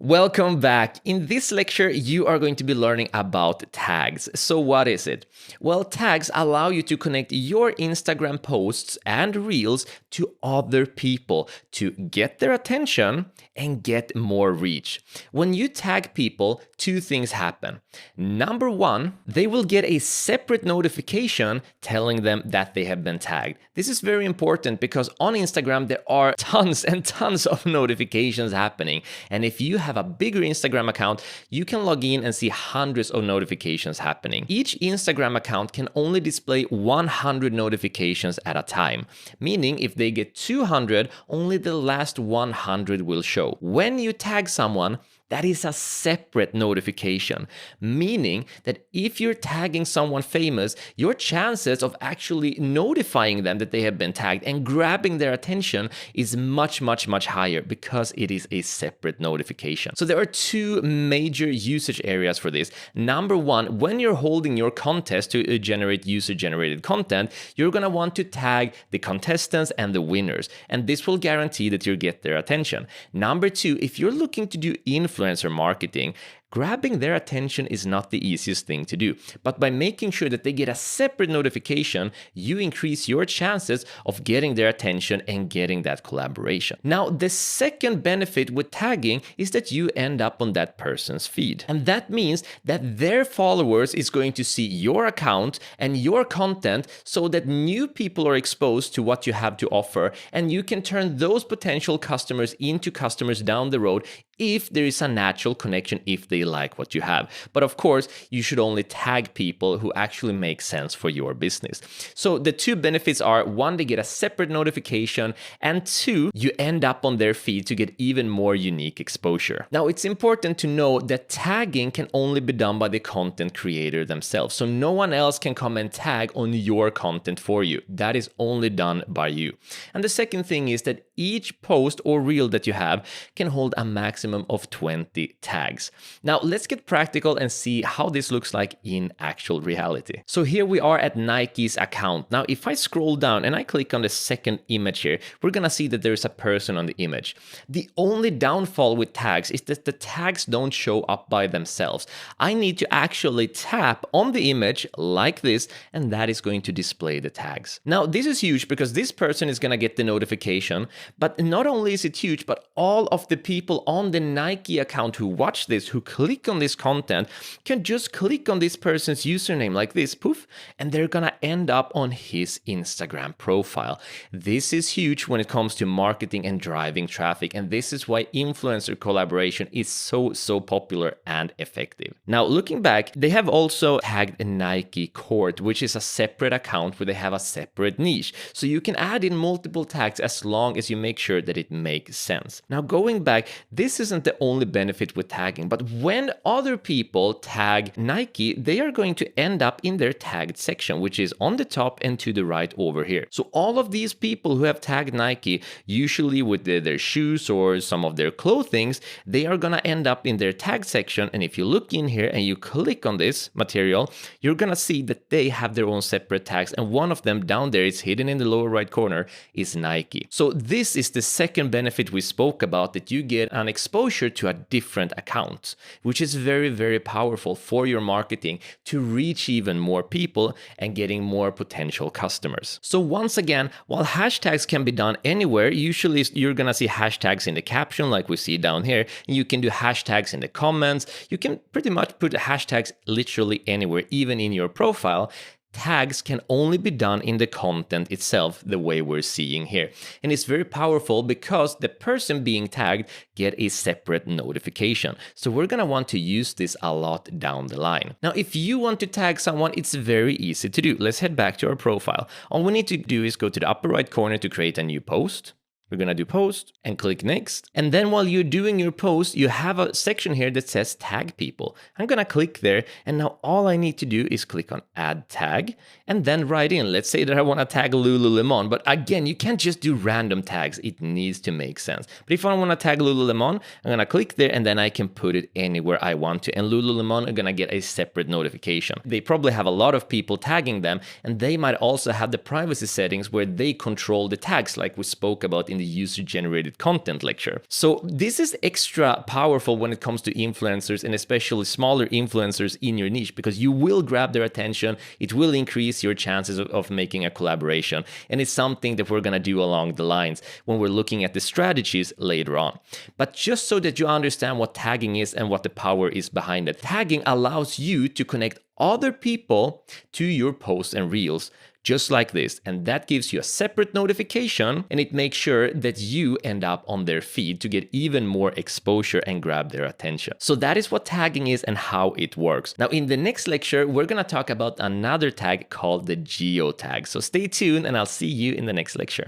Welcome back. In this lecture, you are going to be learning about tags. So what is it? Well, tags allow you to connect your Instagram posts and reels to other people to get their attention and get more reach. When you tag people, two things happen. Number one, they will get a separate notification telling them that they have been tagged. This is very important because on Instagram, there are tons and tons of notifications happening. And if you have a bigger Instagram account, you can log in and see hundreds of notifications happening. Each Instagram account can only display 100 notifications at a time, meaning if they get 200, only the last 100 will show. When you tag someone, that is a separate notification, meaning that if you're tagging someone famous, your chances of actually notifying them that they have been tagged and grabbing their attention is much higher because it is a separate notification. So there are two major usage areas for this. Number one, when you're holding your contest to generate user-generated content, you're gonna want to tag the contestants and the winners, and this will guarantee that you get their attention. Number two, if you're looking to do influencer marketing, grabbing their attention is not the easiest thing to do, but by making sure that they get a separate notification, you increase your chances of getting their attention and getting that collaboration. Now, the second benefit with tagging is that you end up on that person's feed. And that means that their followers is going to see your account and your content so that new people are exposed to what you have to offer, and you can turn those potential customers into customers down the road if there is a natural connection, if they like what you have. But of course, you should only tag people who actually make sense for your business. So the two benefits are, one, they get a separate notification, and two, you end up on their feed to get even more unique exposure. Now, it's important to know that tagging can only be done by the content creator themselves. So no one else can come and tag on your content for you. That is only done by you. And the second thing is that each post or reel that you have can hold a maximum of 20 tags. Now, let's get practical and see how this looks like in actual reality. So here we are at Nike's account. Now, if I scroll down and I click on the second image here, we're gonna see that there's a person on the image. The only downfall with tags is that the tags don't show up by themselves. I need to actually tap on the image like this, and that is going to display the tags. Now, this is huge because this person is gonna get the notification, but not only is it huge, but all of the people on the Nike account who watch this, who click on this content, can just click on this person's username like this, poof, and they're gonna end up on his Instagram profile. This is huge when it comes to marketing and driving traffic, and this is why influencer collaboration is so popular and effective. Now, looking back, they have also tagged a Nike Court, which is a separate account where they have a separate niche. So you can add in multiple tags as long as you make sure that it makes sense. Now, going back, this isn't the only benefit with tagging, but when other people tag Nike, they are going to end up in their tagged section, which is on the top and to the right over here. So all of these people who have tagged Nike, usually with their shoes or some of their clothing, they are gonna end up in their tag section. And if you look in here and you click on this material, you're gonna see that they have their own separate tags, and one of them down there is hidden in the lower right corner is Nike. So this is the second benefit we spoke about, that you get an exposure to a different account, which is very powerful for your marketing to reach even more people and getting more potential customers. So once again, while hashtags can be done anywhere, usually you're gonna see hashtags in the caption like we see down here, and you can do hashtags in the comments. You can pretty much put hashtags literally anywhere, even in your profile. Tags can only be done in the content itself, the way we're seeing here. And it's very powerful because the person being tagged get a separate notification. So we're gonna want to use this a lot down the line. Now, if you want to tag someone, it's very easy to do. Let's head back to our profile. All we need to do is go to the upper right corner to create a new post. We're gonna do post and click next. And then while you're doing your post, you have a section here that says tag people. I'm gonna click there, and now all I need to do is click on add tag and then write in. Let's say that I wanna tag Lululemon, but again, you can't just do random tags. It needs to make sense. But if I wanna tag Lululemon, I'm gonna click there and then I can put it anywhere I want to. And Lululemon are gonna get a separate notification. They probably have a lot of people tagging them, and they might also have the privacy settings where they control the tags like we spoke about in in the user-generated content lecture. So this is extra powerful when it comes to influencers, and especially smaller influencers in your niche, because you will grab their attention. It will increase your chances of making a collaboration. And it's something that we're going to do along the lines when we're looking at the strategies later on. But just so that you understand what tagging is and what the power is behind it, tagging allows you to connect other people to your posts and reels, just like this. And that gives you a separate notification, and it makes sure that you end up on their feed to get even more exposure and grab their attention. So that is what tagging is and how it works. Now, in the next lecture, we're going to talk about another tag called the geotag. So stay tuned, and I'll see you in the next lecture.